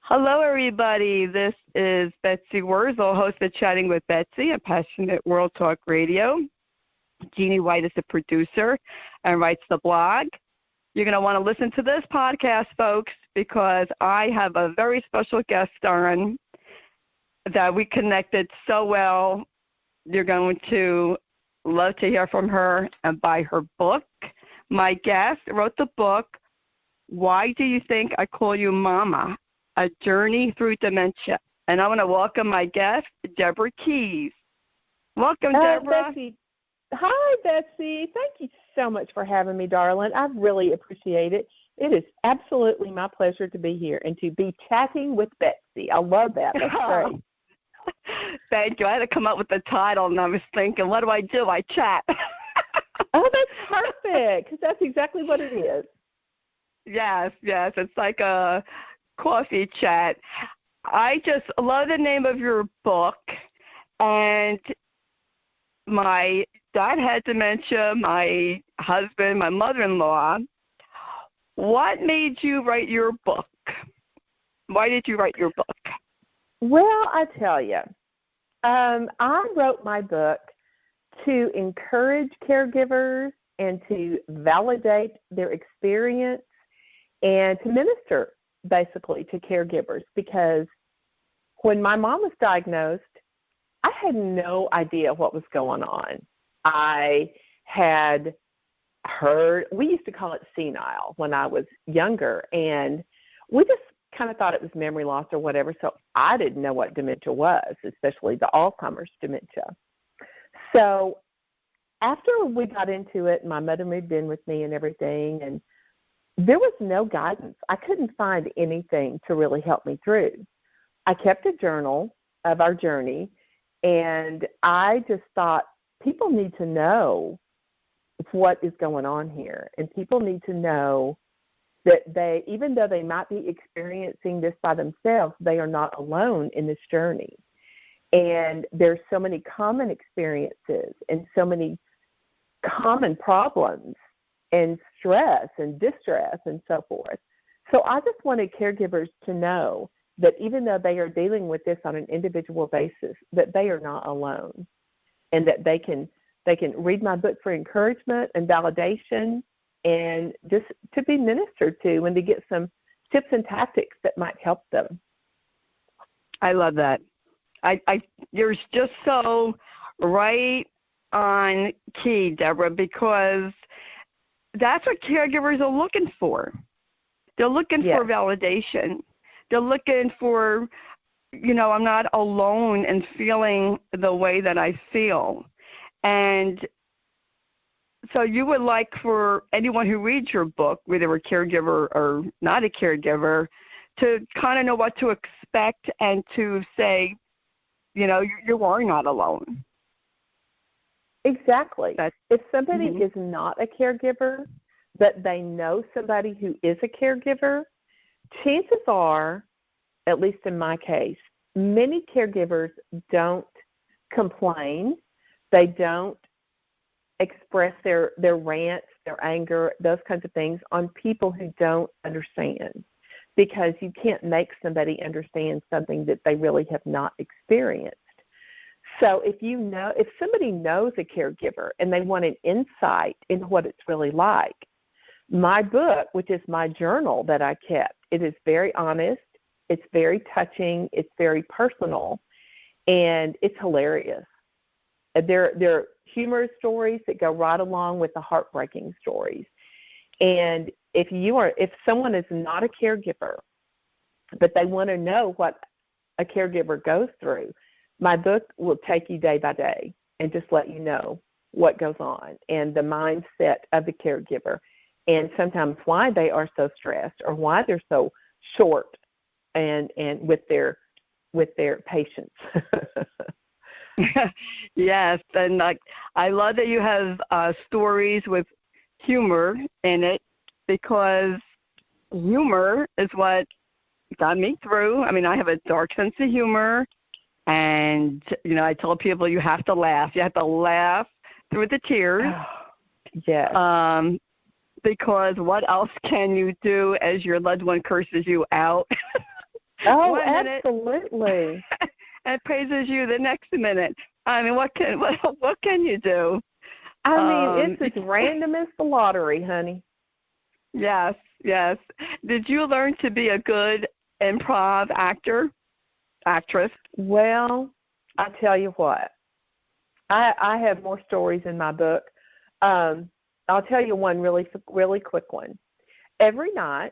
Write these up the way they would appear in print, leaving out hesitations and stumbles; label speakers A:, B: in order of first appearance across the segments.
A: Hello, everybody. This is Betsy Wurzel, host of Chatting with Betsy, a passionate World Talk Radio. Jeannie White is the producer and writes the blog. You're going to want to listen to this podcast, folks, because I have a very special guest on that we connected so well. You're going to love to hear from her and buy her book. My guest wrote the book, Why Do You Think I Call You Mama? A Journey Through Dementia. And I want to welcome my guest, Deborah Keys. Welcome, Deborah.
B: Betsy. Hi, Betsy. Thank you so much for having me, darling. I really appreciate it. It is absolutely my pleasure to be here and to be chatting with Betsy. I love that. That's great.
A: Thank you. I had to come up with the title, and I was thinking, what do? I chat.
B: Oh, that's perfect, because that's exactly what it is.
A: Yes. It's like a coffee chat. I just love the name of your book, and my dad had dementia, my husband, my mother-in-law. What made you write your book? Why did you write your book?
B: Well, I tell you, I wrote my book to encourage caregivers and to validate their experience and to minister basically to caregivers, because when my mom was diagnosed, I had no idea what was going on. I had heard, we used to call it senile when I was younger, and we just kind of thought it was memory loss or whatever, so I didn't know what dementia was, especially the Alzheimer's dementia. So after we got into it, my mother moved in with me and everything, and there was no guidance. I couldn't find anything to really help me through. I kept a journal of our journey, and I just thought people need to know what is going on here, and people need to know that they, even though they might be experiencing this by themselves, they are not alone in this journey. And there's so many common experiences and so many common problems and stress and distress and so forth. So I just wanted caregivers to know that even though they are dealing with this on an individual basis, that they are not alone, and that they can read my book for encouragement and validation and just to be ministered to and to get some tips and tactics that might help them.
A: I love that. You're just so right on key, Deborah, because that's what caregivers are looking for. They're looking for validation. They're looking for, I'm not alone in feeling the way that I feel. And so you would like for anyone who reads your book, whether a caregiver or not a caregiver, to kind of know what to expect and to say, you are not alone.
B: Exactly. If somebody is not a caregiver, but they know somebody who is a caregiver, chances are, at least in my case, many caregivers don't complain. They don't express their rants, their anger, those kinds of things on people who don't understand, because you can't make somebody understand something that they really have not experienced. So if somebody knows a caregiver and they want an insight into what it's really like, my book, which is my journal that I kept, it is very honest, it's very touching, it's very personal, and it's hilarious. There are humorous stories that go right along with the heartbreaking stories. And if someone is not a caregiver, but they want to know what a caregiver goes through, my book will take you day by day and just let you know what goes on and the mindset of the caregiver, and sometimes why they are so stressed or why they're so short and with their patience.
A: Yes, and I love that you have stories with humor in it, because humor is what got me through. I mean, I have a dark sense of humor, and, I tell people you have to laugh. You have to laugh through the tears.
B: Yes.
A: Because what else can you do as your loved one curses you out?
B: Oh,
A: one minute
B: absolutely.
A: and praises you the next minute. I mean, what can you do?
B: I mean, it's as random as the lottery, honey.
A: Yes, yes. Did you learn to be a good improv actress?
B: Well, I tell you what, I have more stories in my book. I'll tell you one really quick one. Every night,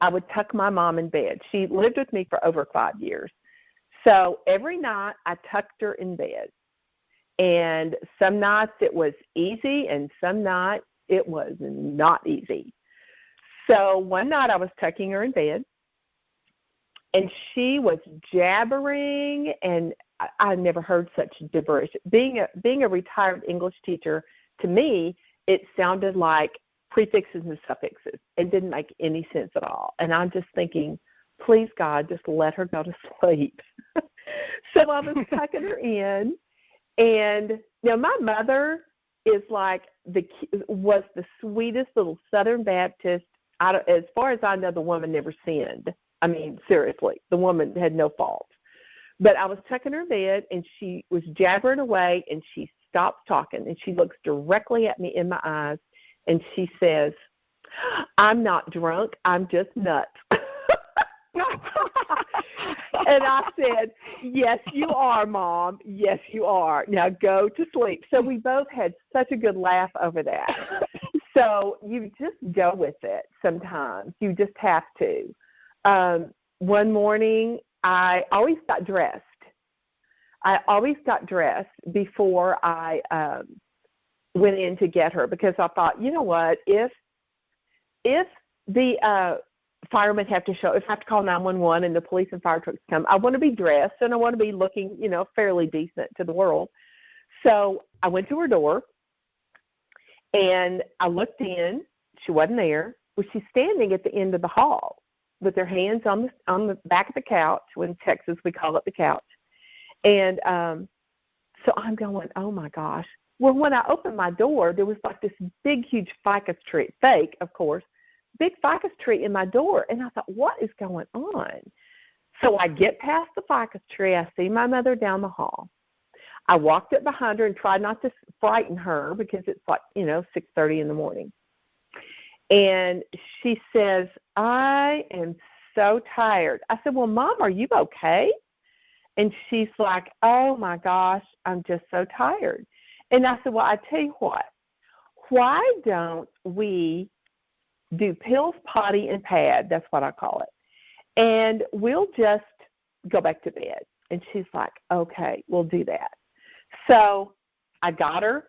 B: I would tuck my mom in bed. She lived with me for over 5 years. So every night, I tucked her in bed. And some nights it was easy, and some nights it was not easy. So one night I was tucking her in bed, and she was jabbering, and I never heard such gibberish. Being a retired English teacher, to me, it sounded like prefixes and suffixes. It didn't make any sense at all. And I'm just thinking, please, God, just let her go to sleep. So I was tucking her in, and now my mother is like was the sweetest little Southern Baptist. As far as I know, the woman never sinned. I mean, seriously, the woman had no fault. But I was tucking her in bed, and she was jabbering away, and she stops talking, and she looks directly at me in my eyes, and she says, "I'm not drunk, I'm just nuts." And I said, "Yes, you are, Mom. Yes, you are. Now go to sleep." So we both had such a good laugh over that. So you just go with it sometimes. You just have to. One morning, I always got dressed. Before I went in to get her, because I thought, you know what, if the firemen have to show, if I have to call 911 and the police and fire trucks come, I want to be dressed and I want to be looking, fairly decent to the world. So I went to her door and I looked in. She wasn't there. Well, she's standing at the end of the hall with her hands on the back of the couch. In Texas, we call it the couch. And so I'm going, oh, my gosh. Well, when I opened my door, there was like this big, huge ficus tree, fake, of course, big ficus tree in my door. And I thought, what is going on? So I get past the ficus tree. I see my mother down the hall. I walked up behind her and tried not to frighten her because it's like, 6:30 in the morning. And she says, "I am so tired." I said, "Well, Mom, are you okay?" And she's like, "Oh, my gosh, I'm just so tired." And I said, "Well, I tell you what, why don't we do pills, potty, and pad?" That's what I call it. "And we'll just go back to bed." And she's like, "Okay, we'll do that." So I got her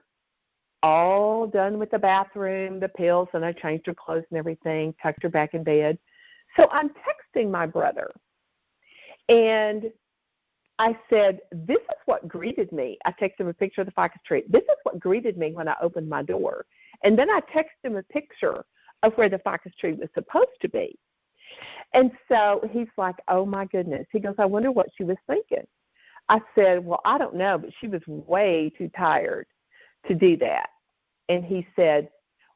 B: all done with the bathroom, the pills, and I changed her clothes and everything, tucked her back in bed. So I'm texting my brother, and I said, "This is what greeted me." I texted him a picture of the ficus tree. "This is what greeted me when I opened my door." And then I texted him a picture of where the ficus tree was supposed to be. And so he's like, "Oh, my goodness." He goes, "I wonder what she was thinking." I said, "Well, I don't know, but she was way too tired to do that." And he said,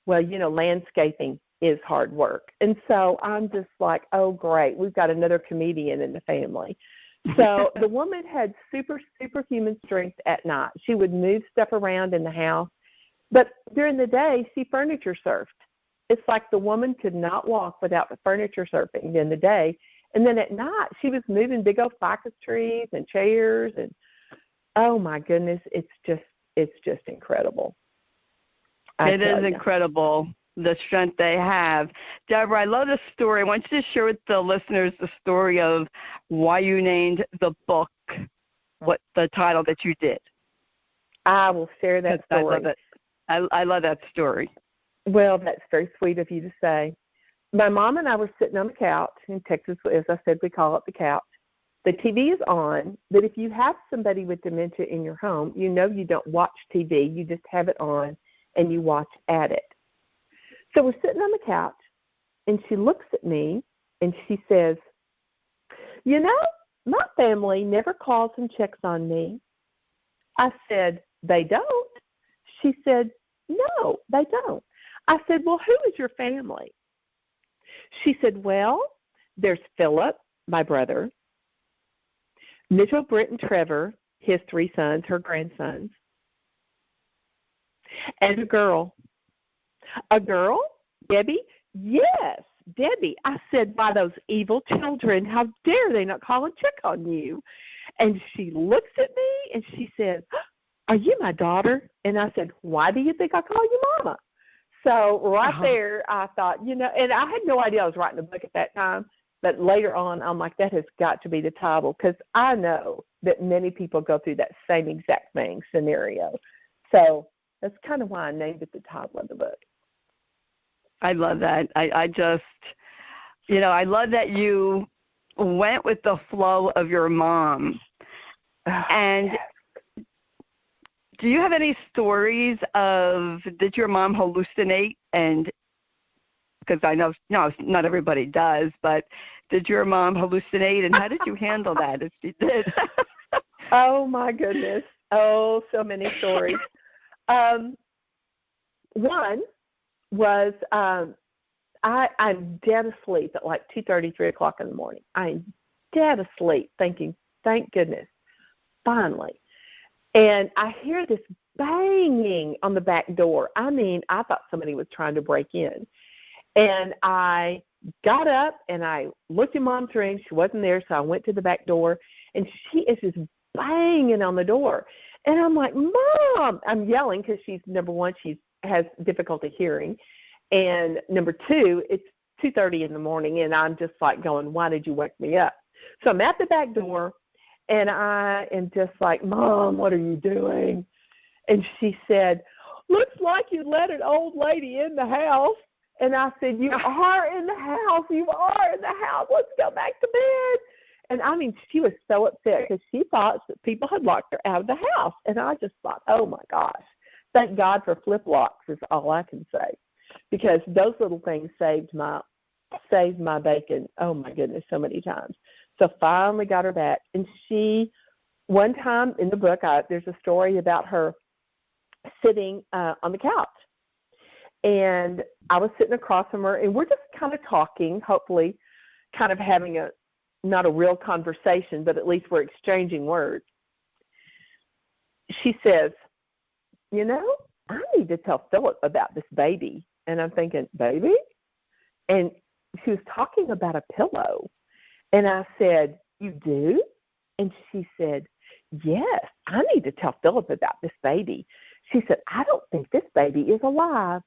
B: "Well, landscaping is hard work." And so I'm just like, oh, great, we've got another comedian in the family. So the woman had superhuman strength at night. She would move stuff around in the house. But during the day, she furniture surfed. It's like the woman could not walk without the furniture surfing in the day. And then at night, she was moving big old ficus trees and chairs. And, oh, my goodness, it's just incredible.
A: It is incredible, the strength they have. Deborah, I love this story. I want you to share with the listeners the story of why you named the book, what the title that you did.
B: I will share that story.
A: I love it. I love that story.
B: Well, that's very sweet of you to say. My mom and I were sitting on the couch in Texas. As I said, we call it the couch. The TV is on, but if you have somebody with dementia in your home, you don't watch TV. You just have it on, and you watch at it. So we're sitting on the couch, and she looks at me, and she says, "My family never calls and checks on me." I said, "They don't?" She said, "No, they don't." I said, "Well, who is your family?" She said, "Well, there's Philip my brother, Mitchell, Britt, and Trevor, his 3 sons, her grandsons, and a girl. A girl? Debbie? Yes, Debbie. I said, why, those evil children, how dare they not call and check on you? And she looks at me and she says, are you my daughter? And I said, why do you think I call you Mama? So there I thought, and I had no idea I was writing a book at that time, but later on I'm like, that has got to be the title, because I know that many people go through that same exact thing scenario. So that's kind of why I named it the title of the book.
A: I love that. I just, I love that you went with the flow of your mom. And do you have any stories of, did your mom hallucinate? And because I know, not everybody does, but did your mom hallucinate, and how did you handle that if she did?
B: Oh, my goodness. Oh, so many stories. One was I'm dead asleep at like 2:30, 3 o'clock in the morning. I'm dead asleep thinking, thank goodness, finally. And I hear this banging on the back door. I mean, I thought somebody was trying to break in. And I got up and I looked in Mom's room. She wasn't there, so I went to the back door, and she is just banging on the door. And I'm like, Mom! I'm yelling because she's, number one, she has difficulty hearing. And number two, it's 2:30 in the morning, and I'm just like going, why did you wake me up? So I'm at the back door, and I am just like, Mom, what are you doing? And she said, looks like you let an old lady in the house. And I said, you are in the house. You are in the house. Let's go back to bed. And, I mean, she was so upset because she thought that people had locked her out of the house. And I just thought, oh, my gosh, thank God for flip locks is all I can say, because those little things saved my bacon, oh, my goodness, so many times. So finally got her back. And she, one time in the book, there's a story about her sitting on the couch. And I was sitting across from her, and we're just kind of talking, hopefully kind of having not a real conversation, but at least we're exchanging words. She says, I need to tell Philip about this baby. And I'm thinking, baby? And she was talking about a pillow. And I said, you do? And she said, yes, I need to tell Philip about this baby. She said, I don't think this baby is alive.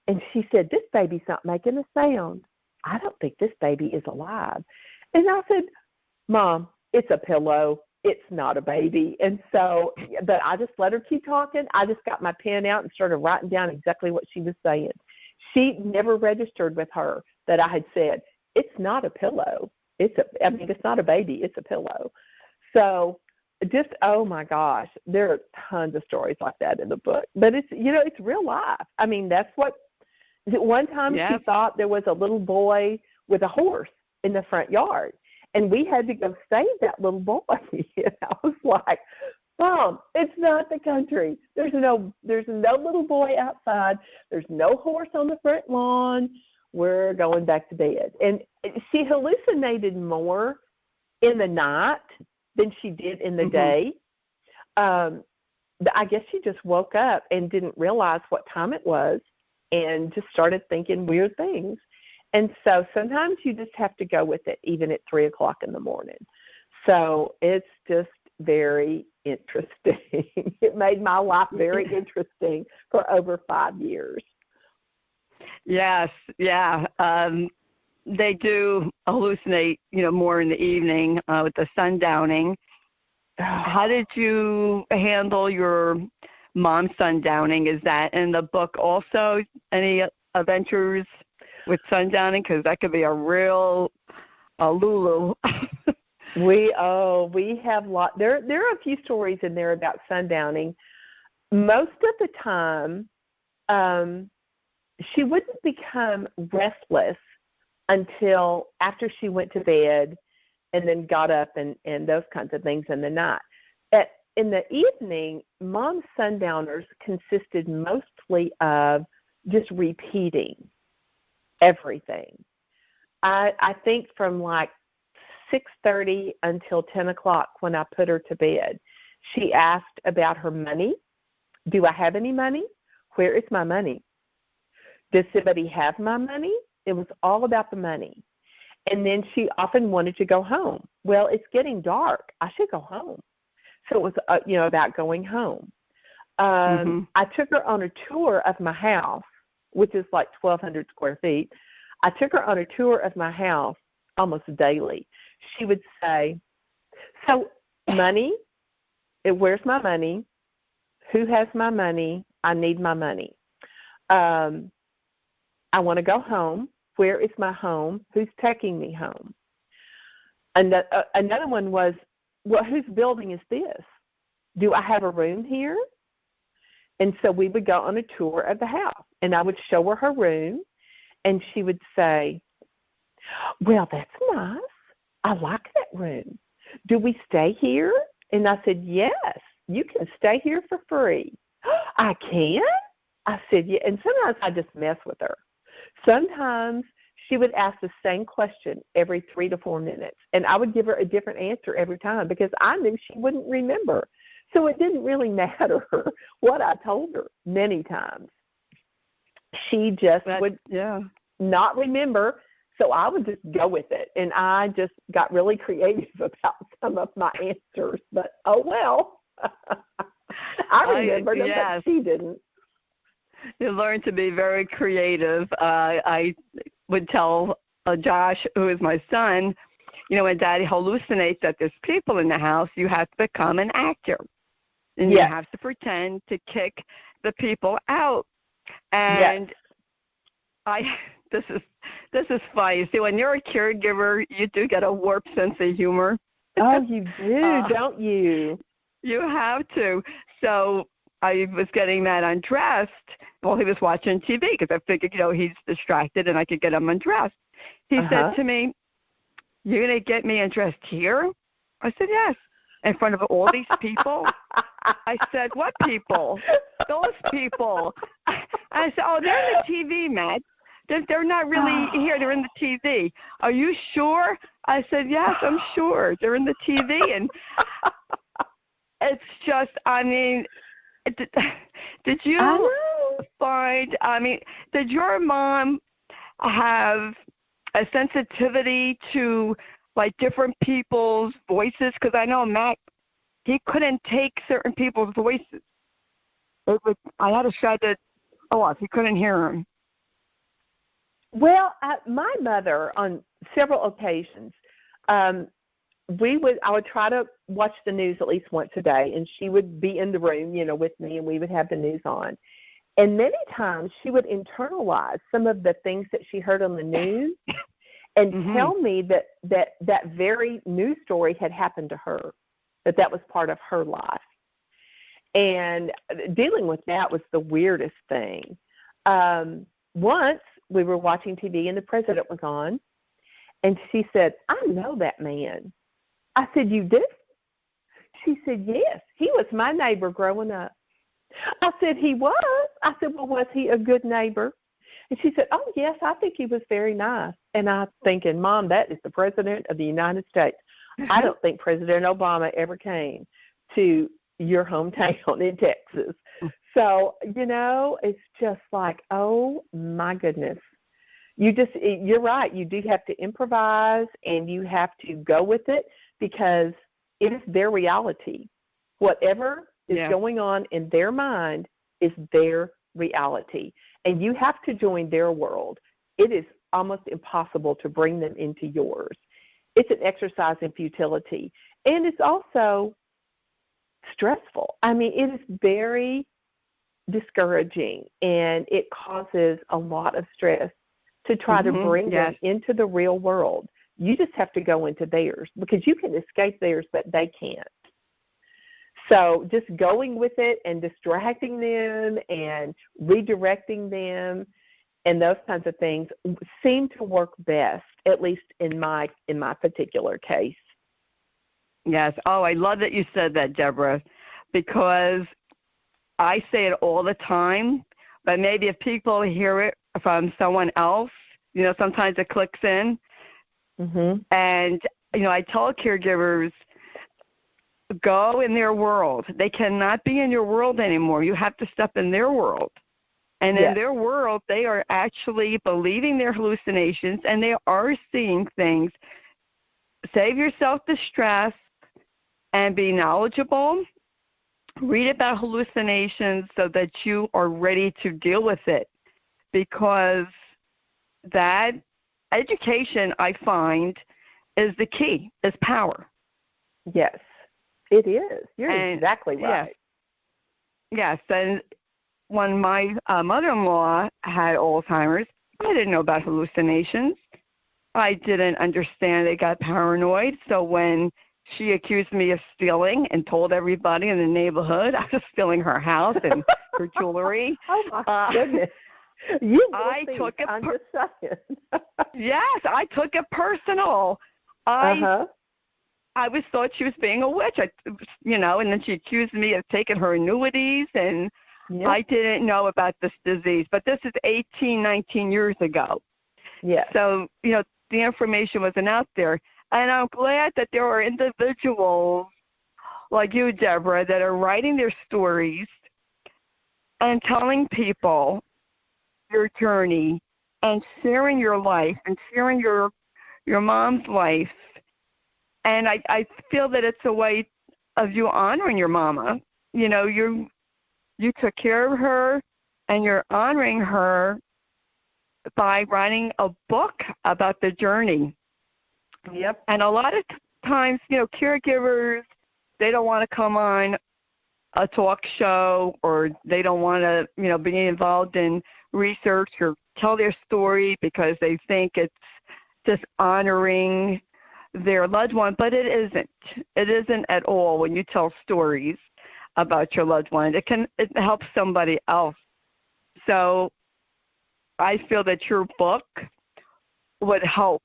B: And she said, this baby's not making a sound. I don't think this baby is alive. And I said, Mom, it's a pillow. It's not a baby. And so, but I just let her keep talking. I just got my pen out and started writing down exactly what she was saying. She never registered with her that I had said, it's not a pillow. It's not a baby. It's a pillow. So just, oh my gosh, there are tons of stories like that in the book. But it's, it's real life. I mean, that's what, one time she thought there was a little boy with a horse in the front yard, and we had to go save that little boy. And I was like, Mom, it's not the country. There's no little boy outside. There's no horse on the front lawn. We're going back to bed. And she hallucinated more in the night than she did in the day. I guess she just woke up and didn't realize what time it was and just started thinking weird things. And so sometimes you just have to go with it, even at 3 o'clock in the morning. So it's just very interesting. It made my life very interesting for over 5 years.
A: Yes, yeah. They do hallucinate, more in the evening with the sundowning. How did you handle your mom's sundowning? Is that in the book also, any adventures with sundowning? Because that could be a real Lulu.
B: We have there are a few stories in there about sundowning. Most of the time, she wouldn't become restless until after she went to bed and then got up and those kinds of things in the night. In the evening, Mom's sundowners consisted mostly of just repeating everything. I think from like 6:30 until 10 o'clock when I put her to bed. She asked about her money. Do I have any money? Where is my money? Does somebody have my money? It was all about the money. And then she often wanted to go home. Well, it's getting dark. I should go home. So it was, about going home. I took her on a tour of my house, which is like 1,200 square feet. I took her on a tour of my house almost daily. She would say, so money, where's my money? Who has my money? I need my money. I want to go home. Where is my home? Who's taking me home? Another one was, well, whose building is this? Do I have a room here? And so we would go on a tour of the house, and I would show her her room, and she would say, well, that's nice. I like that room. Do we stay here? And I said, yes, you can stay here for free. I can? I said, yeah. And sometimes I just mess with her. Sometimes she would ask the same question every 3 to 4 minutes, and I would give her a different answer every time because I knew she wouldn't remember. So it didn't really matter what I told her many times. She just would not remember, so I would just go with it, and I just got really creative about some of my answers. But, oh, well, I remembered them, but she didn't.
A: You learn to be very creative. I would tell Josh, who is my son, when Daddy hallucinates that there's people in the house, you have to become an actor. And you have to pretend to kick the people out. And this is funny. See, when you're a caregiver, you do get a warped sense of humor.
B: Oh, you do, don't you?
A: You have to. So I was getting Matt undressed while he was watching TV because I figured, he's distracted and I could get him undressed. He said to me, you're going to get me undressed here? I said, yes. In front of all these people? I said, what people? Those people. I said, oh, they're in the TV, Matt. They're not really here. They're in the TV. Are you sure? I said, yes, I'm sure. They're in the TV. And it's just, did you find, did your mom have a sensitivity to, like, different people's voices? Because I know Matt, he couldn't take certain people's voices. I had to shut it off. He couldn't hear them.
B: Well, my mother, on several occasions, I would try to watch the news at least once a day, and she would be in the room, with me, and we would have the news on. And many times she would internalize some of the things that she heard on the news and tell me that very news story had happened to her, that was part of her life. And dealing with that was the weirdest thing. Once we were watching TV and the president was on, and she said, I know that man. I said, you do? She said, yes. He was my neighbor growing up. I said, he was? I said, well, was he a good neighbor? And she said, oh, yes, I think he was very nice. And I'm thinking, Mom, that is the President of the United States. I don't think President Obama ever came to your hometown in Texas. So, it's just like, oh, my goodness. You're right. You do have to improvise, and you have to go with it because it is their reality. Whatever is going on in their mind is their reality, and you have to join their world. It is almost impossible to bring them into yours. It's an exercise in futility, and it's also stressful. It is very discouraging, and it causes a lot of stress to try to bring them into the real world. You just have to go into theirs because you can escape theirs, but they can't. So just going with it and distracting them and redirecting them and those kinds of things seem to work best, at least in my particular case.
A: Yes. Oh, I love that you said that, Deborah, because I say it all the time, but maybe if people hear it from someone else, sometimes it clicks in. And I tell caregivers, go in their world. They cannot be in your world anymore. You have to step in their world. And in their world, they are actually believing their hallucinations, and they are seeing things. Save yourself the stress and be knowledgeable. Read about hallucinations so that you are ready to deal with it, because that education, I find, is the key, is power.
B: Yes, it is. You're exactly right.
A: Yes, and when my mother-in-law had Alzheimer's, I didn't know about hallucinations. I didn't understand. They got paranoid. So when she accused me of stealing and told everybody in the neighborhood I was stealing her house and her jewelry.
B: Oh, my goodness.
A: I took it.
B: I'm just saying.
A: Yes, I took it personal. I was thought she was being a witch, and then she accused me of taking her annuities, and I didn't know about this disease. But this is 18, 19 years ago.
B: Yes.
A: So, the information wasn't out there. And I'm glad that there are individuals like you, Deborah, that are writing their stories and telling people your journey and sharing your life and sharing your mom's life. And I feel that it's a way of you honoring your mama. You took care of her, and you're honoring her by writing a book about the journey.
B: Yep.
A: And a lot of times, caregivers, they don't want to come on a talk show, or they don't want to, be involved in research or tell their story because they think it's just honoring their loved one, but it isn't. It isn't at all when you tell stories about your loved one. It helps somebody else. So I feel that your book would help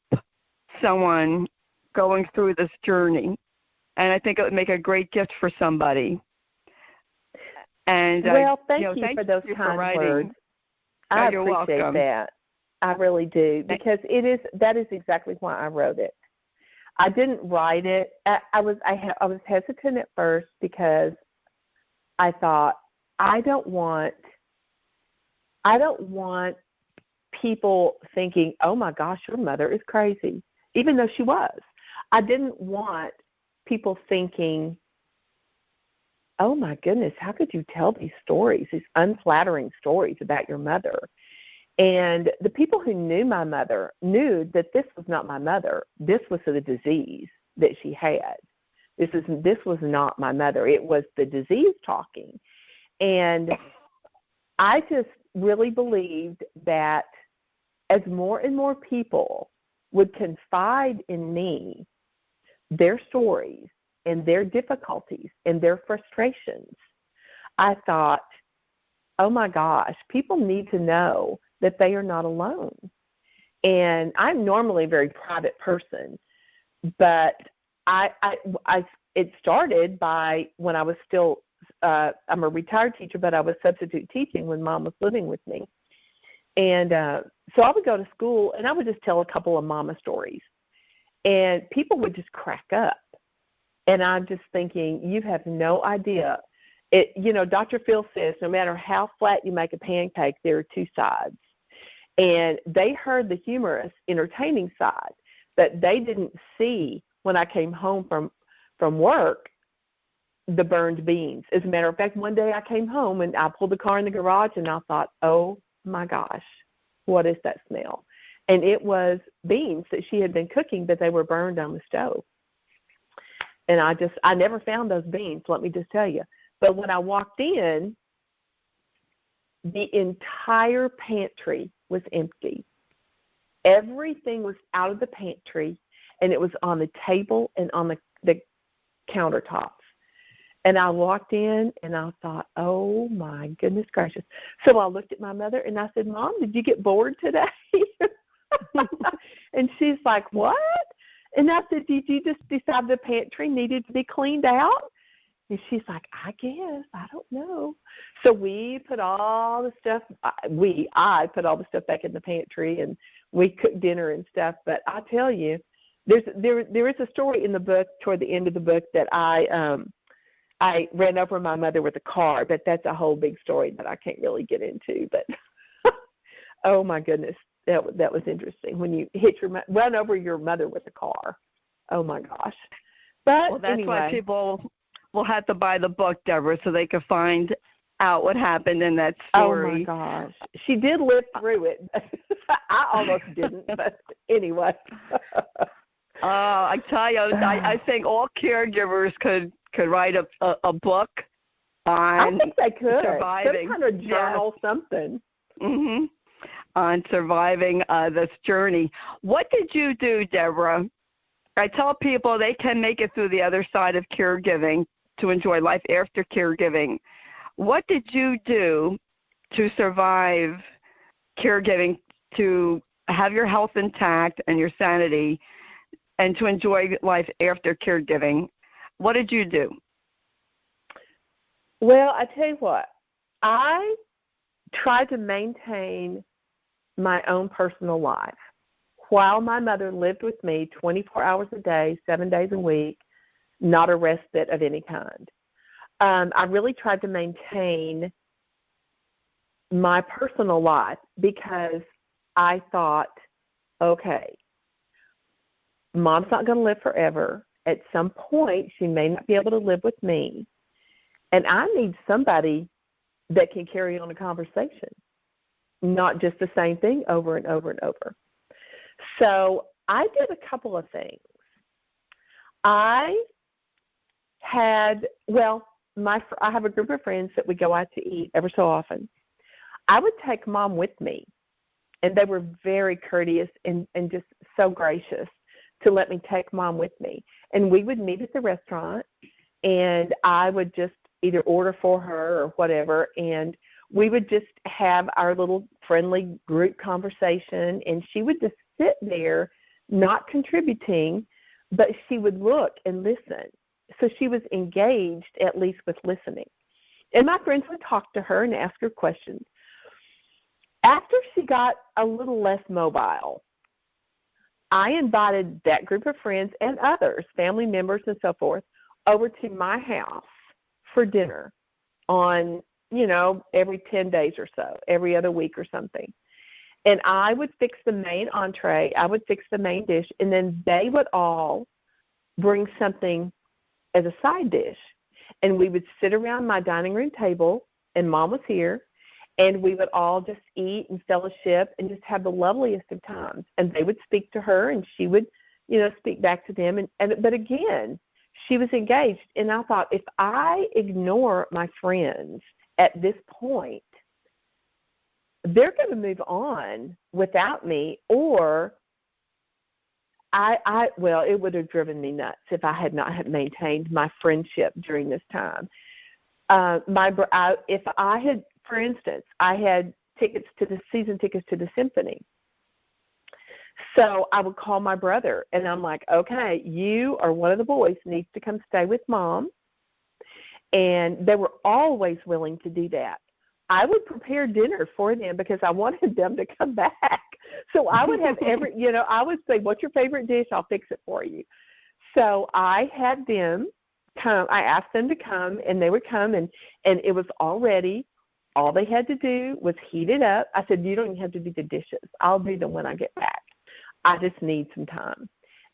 A: someone going through this journey, and I think it would make a great gift for somebody. And
B: thank you for those kind words. I appreciate that. I really do, because that is exactly why I wrote it. I didn't write it. I was hesitant at first because I thought I don't want people thinking, "Oh my gosh, your mother is crazy," even though she was. I didn't want people thinking, "Oh my goodness, how could you tell these stories, these unflattering stories about your mother?" And the people who knew my mother knew that this was not my mother. This was the disease that she had. This was not my mother. It was the disease talking. And I just really believed that as more and more people would confide in me their stories and their difficulties and their frustrations, I thought, oh my gosh, people need to know that they are not alone. And I'm normally a very private person, but it started by when I was still, I'm a retired teacher, but I was substitute teaching when Mom was living with me. And so I would go to school, and I would just tell a couple of mama stories. And people would just crack up. And I'm just thinking, you have no idea. Dr. Phil says no matter how flat you make a pancake, there are two sides. And they heard the humorous, entertaining side, but they didn't see when I came home from work the burned beans. As a matter of fact, one day I came home and I pulled the car in the garage and I thought, oh my gosh, what is that smell? And it was beans that she had been cooking, but they were burned on the stove. And I never found those beans, let me just tell you. But when I walked in, the entire pantry was empty. Everything was out of the pantry, and it was on the table and on the countertops. And I walked in, and I thought, oh, my goodness gracious. So I looked at my mother, and I said, Mom, did you get bored today? And she's like, what? And I said, did you just decide the pantry needed to be cleaned out? And she's like, I guess. I don't know. So we put all the stuff, I put all the stuff back in the pantry, and we cooked dinner and stuff. But I tell you, there is a story in the book toward the end of the book that I ran over my mother with a car, but that's a whole big story that I can't really get into. But oh my goodness, that was interesting when you run over your mother with a car. Oh my gosh! But
A: well, that's
B: anyway.
A: why people will have to buy the book, Deborah, so they can find out what happened in that story.
B: Oh my gosh, she did live through it. I almost didn't, but anyway.
A: I tell you, I think all caregivers could write a book on
B: I think they could.
A: surviving.
B: Some kind of journal, something.
A: Mm-hmm. On surviving this journey. What did you do, Deborah? I tell people they can make it through the other side of caregiving to enjoy life after caregiving. What did you do to survive caregiving, to have your health intact and your sanity, and to enjoy life after caregiving? What did you do?
B: Well, I tell you what, I tried to maintain my own personal life while my mother lived with me 24 hours a day, 7 days a week, not a respite of any kind. I really tried to maintain my personal life because I thought, okay, Mom's not going to live forever. At some point, she may not be able to live with me, and I need somebody that can carry on a conversation, not just the same thing over and over and over. So I did a couple of things. I have a group of friends that we go out to eat ever so often. I would take Mom with me, and they were very courteous and just so gracious to let me take Mom with me. And we would meet at the restaurant, and I would just either order for her or whatever, and we would just have our little friendly group conversation, and she would just sit there not contributing, but she would look and listen. So she was engaged at least with listening. And my friends would talk to her and ask her questions. After she got a little less mobile, I invited that group of friends and others, family members and so forth, over to my house for dinner on, every 10 days or so, every other week or something. And I would fix the main entree, I would fix the main dish, and then they would all bring something as a side dish. And we would sit around my dining room table, and Mom was here, and we would all just eat and fellowship and just have the loveliest of times. And they would speak to her, and she would, speak back to them. But again, she was engaged. And I thought, if I ignore my friends at this point, they're going to move on without me, or it would have driven me nuts if I had not had maintained my friendship during this time. If I had, for instance, I had season tickets to the symphony. So I would call my brother, and I'm like, okay, you or one of the boys needs to come stay with Mom. And they were always willing to do that. I would prepare dinner for them because I wanted them to come back. So I would have I would say, what's your favorite dish? I'll fix it for you. So I had them come. I asked them to come, and they would come, and it was all ready. All they had to do was heat it up. I said, you don't even have to do the dishes. I'll do them when I get back. I just need some time.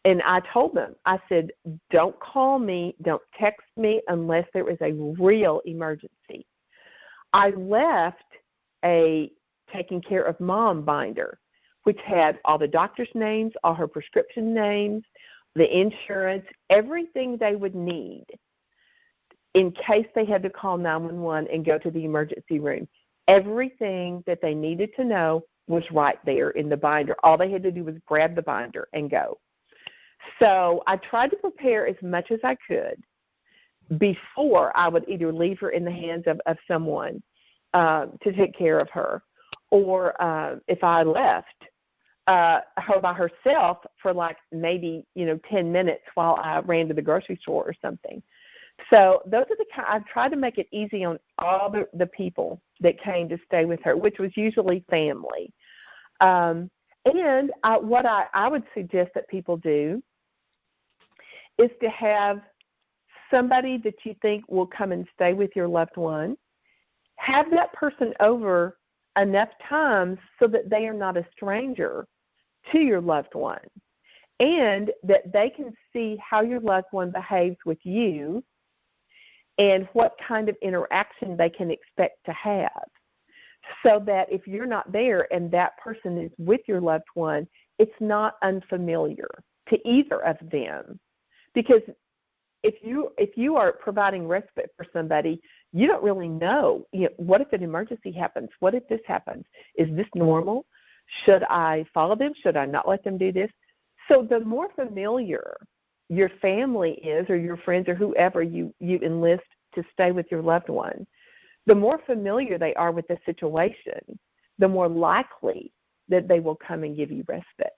B: And I told them, I said, don't call me, don't text me unless there is a real emergency. I left a taking care of Mom binder, which had all the doctor's names, all her prescription names, the insurance, everything they would need in case they had to call 911 and go to the emergency room. Everything that they needed to know was right there in the binder. All they had to do was grab the binder and go. So I tried to prepare as much as I could before I would either leave her in the hands of someone to take care of her, or if I left her by herself for maybe 10 minutes while I ran to the grocery store or something. So those are I've tried to make it easy on all the people that came to stay with her, which was usually family. And what I would suggest that people do is to have somebody that you think will come and stay with your loved one. Have that person over enough times so that they are not a stranger to your loved one, and that they can see how your loved one behaves with you and what kind of interaction they can expect to have, so that if you're not there and that person is with your loved one, it's not unfamiliar to either of them. Because if you are providing respite for somebody, you don't really know, what if an emergency happens? What if this happens? Is this normal? Should I follow them? Should I not let them do this? So the more familiar your family is, or your friends, or whoever you enlist to stay with your loved one, the more familiar they are with the situation, the more likely that they will come and give you respite.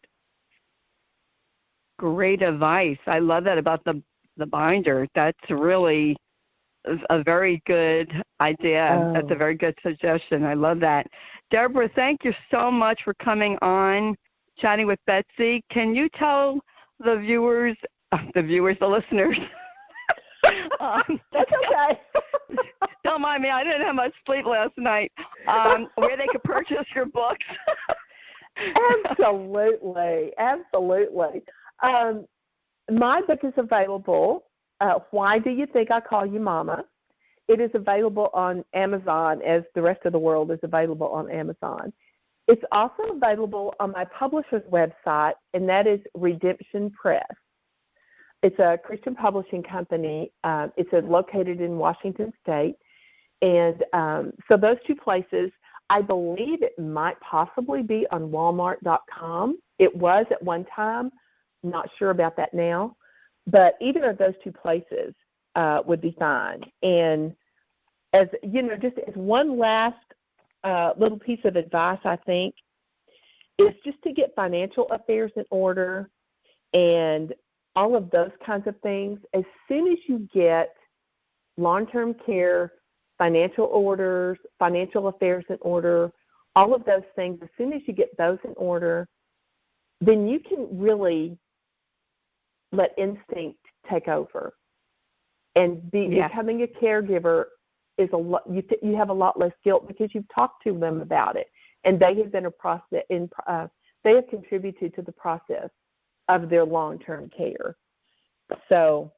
A: Great advice. I love that about the binder. That's really a very good idea.
B: Oh.
A: That's a very good suggestion. I love that. Deborah, thank you so much for coming on, chatting with Betsy. Can you tell the listeners,
B: That's okay.
A: don't mind me, I didn't have much sleep last night, where they could purchase your books?
B: Absolutely. My book is available, Why Do You Think I Call You Mama? It is available on Amazon, as the rest of the world is available on Amazon. It's also available on my publisher's website, and that is Redemption Press. It's a Christian publishing company. It's located in Washington State. And so those two places, I believe it might possibly be on Walmart.com. It was at one time. Not sure about that now. But either of those two places would be fine. And as just as one last little piece of advice, I think, is just to get financial affairs in order and all of those kinds of things. As soon as you get long-term care, financial orders, financial affairs in order, all of those things, as soon as you get those in order, then you can really let instinct take over. And becoming a caregiver is you have a lot less guilt because you've talked to them about it, and they have been they have contributed to the process of their long-term care. So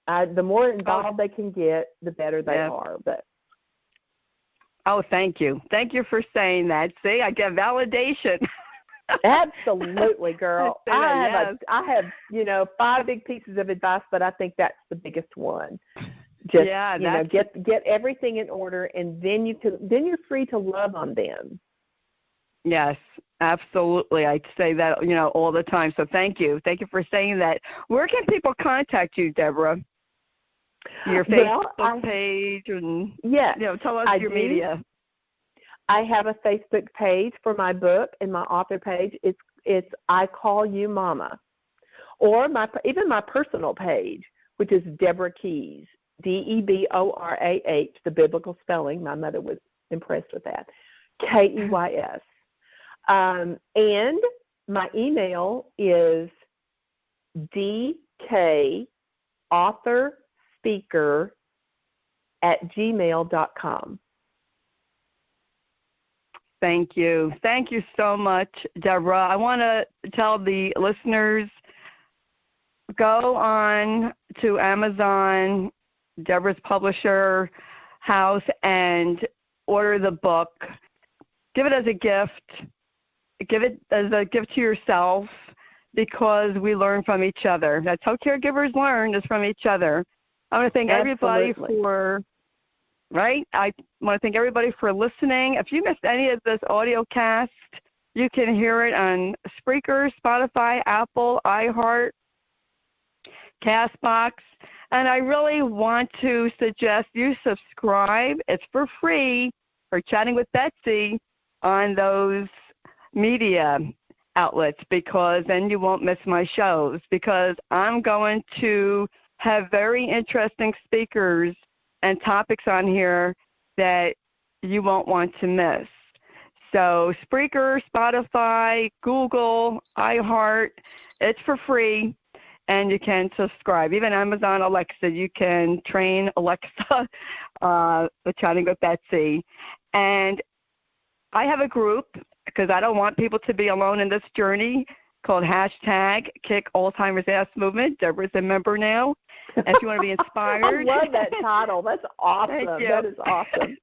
B: the more involved they can get, the better they are. But
A: thank you for saying that. See, I get validation.
B: Absolutely, girl. I have 5 big pieces of advice, but I think that's the biggest one. Just get everything in order, and then you're free to love on them.
A: Yes, absolutely. I say that all the time. So thank you for saying that. Where can people contact you, Deborah? Your Facebook page, and tell us your media.
B: I have a Facebook page for my book, and my author page. It's I Call You Mama, or even my personal page, which is Deborah Keys, Deborah, the biblical spelling. My mother was impressed with that. Keys. And my email is dkauthor-speaker@gmail.com.
A: Thank you. Thank you so much, Deborah. I want to tell the listeners, go on to Amazon, Deborah's publisher house, and order the book. Give it as a gift. Give it as a gift to yourself, because we learn from each other. That's how caregivers learn, is from each other. I want to thank everybody I want to thank everybody for listening. If you missed any of this audio cast, you can hear it on Spreaker, Spotify, Apple, iHeart, CastBox. And I really want to suggest you subscribe. It's for free for Chatting with Betsy on those media outlets, because then you won't miss my shows, because I'm going to have very interesting speakers and topics on here that you won't want to miss. So Spreaker, Spotify, Google, iHeart, it's for free. and you can subscribe. Even Amazon Alexa, you can train Alexa with Chatting with Betsy. And I have a group, because I don't want people to be alone in this journey, called #Kick Alzheimer's Ass Movement. Deborah's a member now. And if you want to be inspired.
B: I love that title. That's awesome.
A: Thank you.
B: That is awesome.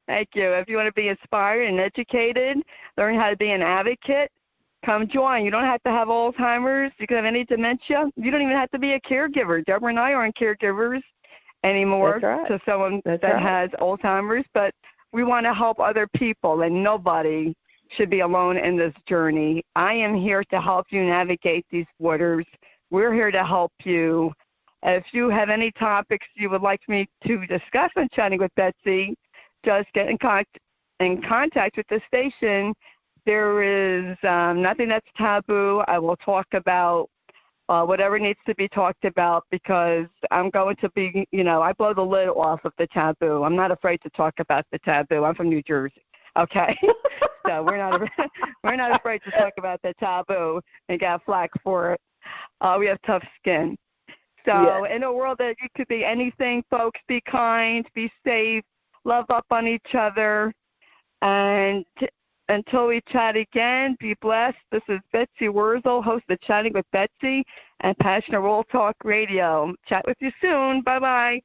A: Thank you. If you want to be inspired and educated, learn how to be an advocate, come join. You don't have to have Alzheimer's. You can have any dementia. You don't even have to be a caregiver. Deborah and I aren't caregivers anymore to someone that has Alzheimer's, but we want to help other people, and nobody should be alone in this journey. I am here to help you navigate these waters. We're here to help you. If you have any topics you would like me to discuss on Chatting with Betsy, just get in contact with the station. There is nothing that's taboo. I will talk about whatever needs to be talked about, because I'm going to be, I blow the lid off of the taboo. I'm not afraid to talk about the taboo. I'm from New Jersey. Okay, so we're not afraid to talk about the taboo and get flack for it. We have tough skin. So in a world that you could be anything, folks, be kind, be safe, love up on each other, and until we chat again, be blessed. This is Betsy Wurzel, host of Chatting with Betsy and Passionate World Talk Radio. Chat with you soon. Bye-bye.